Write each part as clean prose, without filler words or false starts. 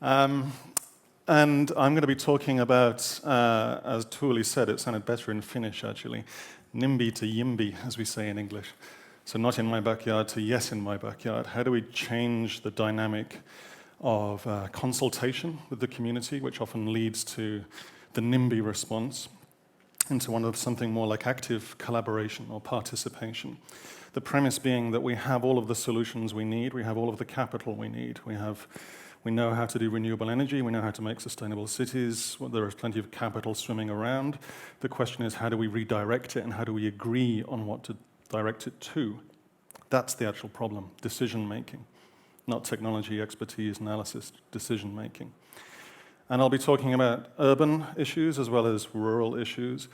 And I'm going to be talking about, as Tuuli said, it sounded better in Finnish actually, Nimby to Yimby, as we say in English. So not in my backyard to yes in my backyard. How do we change the dynamic of consultation with the community, which often leads to the NIMBY response, into one of something more like active collaboration or participation. The premise being that we have all of the solutions we need, we have all of the capital we need, we know how to do renewable energy, we know how to make sustainable cities, there is plenty of capital swimming around. The question is, how do we redirect it and how do we agree on what to direct it to? That's the actual problem, decision making, not technology, expertise, analysis, decision making. And I'll be talking about urban issues as well as rural issues.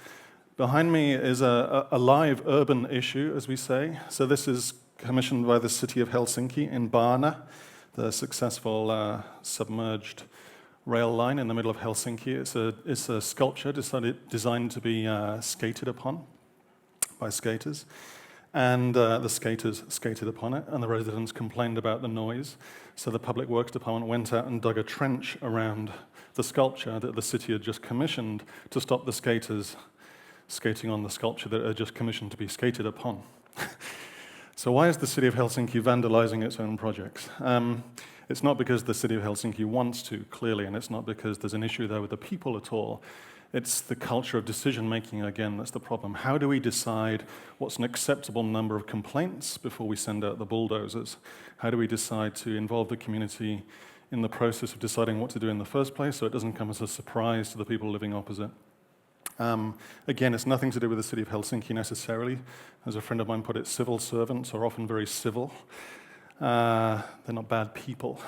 Behind me is a live urban issue, as we say. So this is commissioned by the city of Helsinki in Baana, the successful submerged rail line in the middle of Helsinki. It's a sculpture designed to be skated upon by skaters. And the skaters skated upon it, and the residents complained about the noise. So the Public Works Department went out and dug a trench around the sculpture that the city had just commissioned to stop the skaters skating on the sculpture that had just commissioned to be skated upon. So why is the city of Helsinki vandalizing its own projects? It's not because the city of Helsinki wants to, clearly, and it's not because there's an issue there with the people at all. It's the culture of decision-making, again, that's the problem. How do we decide what's an acceptable number of complaints before we send out the bulldozers? How do we decide to involve the community in the process of deciding what to do in the first place so it doesn't come as a surprise to the people living opposite? Again, it's nothing to do with the city of Helsinki necessarily. As a friend of mine put it, civil servants are often very civil. They're not bad people.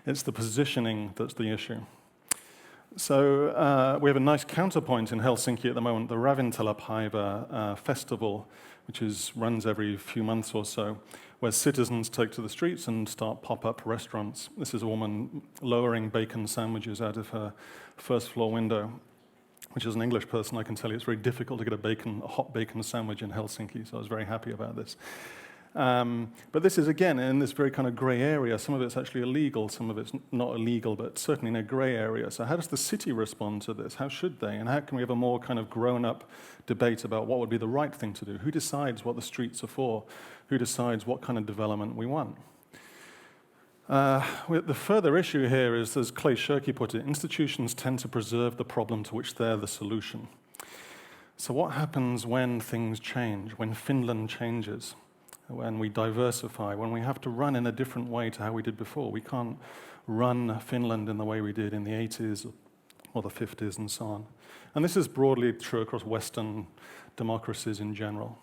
It's the positioning that's the issue. So we have a nice counterpoint in Helsinki at the moment, the Ravintolapäivä festival, which runs every few months or so, where citizens take to the streets and start pop-up restaurants. This is a woman lowering bacon sandwiches out of her first floor window, which as an English person I can tell you it's very difficult to get a hot bacon sandwich in Helsinki, so I was very happy about this. But this is, again, in this very kind of grey area. Some of it's actually illegal, some of it's not illegal, but certainly in a grey area. So how does the city respond to this? How should they? And how can we have a more kind of grown-up debate about what would be the right thing to do? Who decides what the streets are for? Who decides what kind of development we want? The further issue here is, as Clay Shirky put it, institutions tend to preserve the problem to which they're the solution. So what happens when things change, when Finland changes? When we diversify, when we have to run in a different way to how we did before. We can't run Finland in the way we did in the 80s or the 50s and so on. And this is broadly true across Western democracies in general.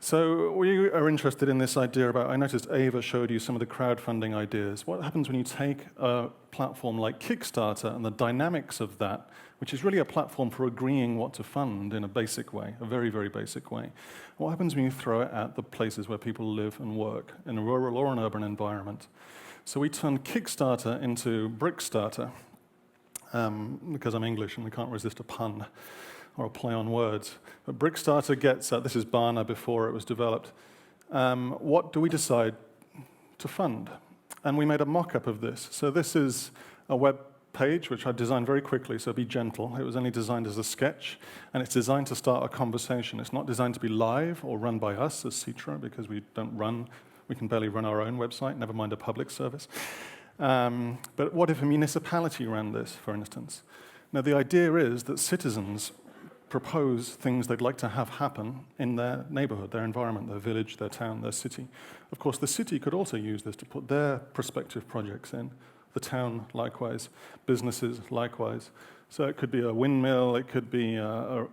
So we are interested in this idea about, I noticed Ava showed you some of the crowdfunding ideas. What happens when you take a platform like Kickstarter and the dynamics of that, which is really a platform for agreeing what to fund in a basic way, a very, very basic way. What happens when you throw it at the places where people live and work, in a rural or an urban environment? So we turned Kickstarter into Brickstarter, because I'm English and we can't resist a pun or a play on words. But Brickstarter gets at, this is Baana before it was developed, what do we decide to fund? And we made a mock-up of this. So this is a web page, which I designed very quickly, so be gentle. It was only designed as a sketch, and it's designed to start a conversation. It's not designed to be live or run by us as Sitra, because we can barely run our own website, never mind a public service. But what if a municipality ran this, for instance? Now, the idea is that citizens propose things they'd like to have happen in their neighborhood, their environment, their village, their town, their city. Of course, the city could also use this to put their prospective projects in. The town, likewise. Businesses, likewise. So it could be a windmill, it could be a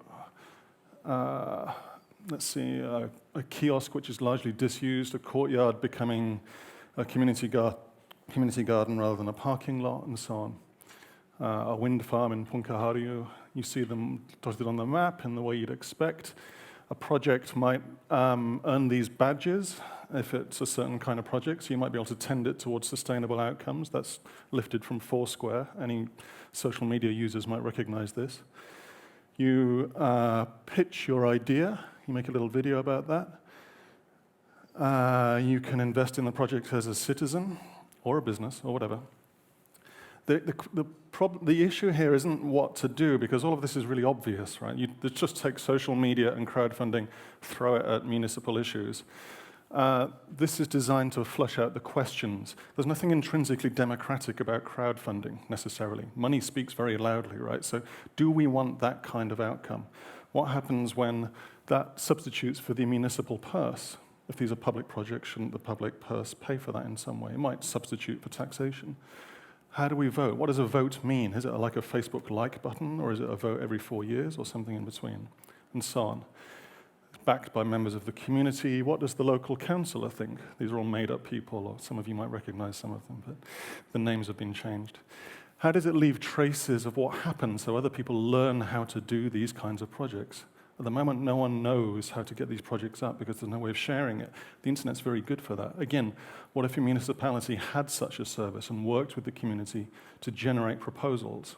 kiosk which is largely disused, a courtyard becoming a community garden rather than a parking lot, and so on. A wind farm in Punkaharju, you see them dotted on the map in the way you'd expect. A project might earn these badges if it's a certain kind of project, so you might be able to tend it towards sustainable outcomes. That's lifted from Foursquare. Any social media users might recognize this. You pitch your idea, you make a little video about that. You can invest in the project as a citizen, or a business, or whatever. The issue here isn't what to do, because all of this is really obvious, right? You just take social media and crowdfunding, throw it at municipal issues. This is designed to flush out the questions. There's nothing intrinsically democratic about crowdfunding, necessarily. Money speaks very loudly, right? So do we want that kind of outcome? What happens when that substitutes for the municipal purse? If these are public projects, shouldn't the public purse pay for that in some way? It might substitute for taxation. How do we vote? What does a vote mean? Is it like a Facebook like button, or is it a vote every 4 years, or something in between? And so on. It's backed by members of the community. What does the local councillor think? These are all made-up people, or some of you might recognize some of them, but the names have been changed. How does it leave traces of what happened so other people learn how to do these kinds of projects? At the moment, no one knows how to get these projects up because there's no way of sharing it. The internet's very good for that. Again, what if a municipality had such a service and worked with the community to generate proposals?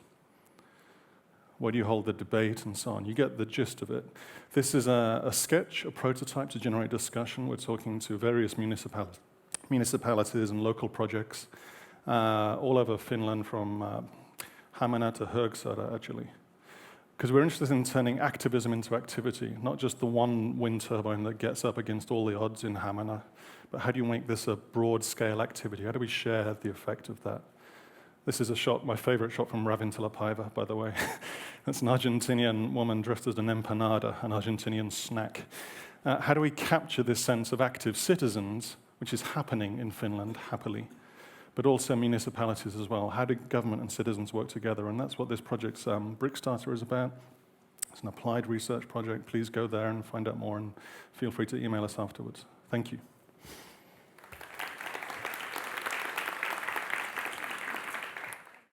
Where do you hold the debate and so on? You get the gist of it. This is a sketch, a prototype to generate discussion. We're talking to various municipalities and local projects all over Finland, from Hamina to Högsätra, actually. Because we're interested in turning activism into activity, not just the one wind turbine that gets up against all the odds in Hamina, but how do you make this a broad-scale activity? How do we share the effect of that? This is a shot, my favorite shot from Ravintolapaiva, by the way. That's an Argentinian woman dressed as an empanada, an Argentinian snack. How do we capture this sense of active citizens, which is happening in Finland, happily, but also municipalities as well? How do government and citizens work together? And that's what this project's Brickstarter is about. It's an applied research project. Please go there and find out more, and feel free to email us afterwards. Thank you.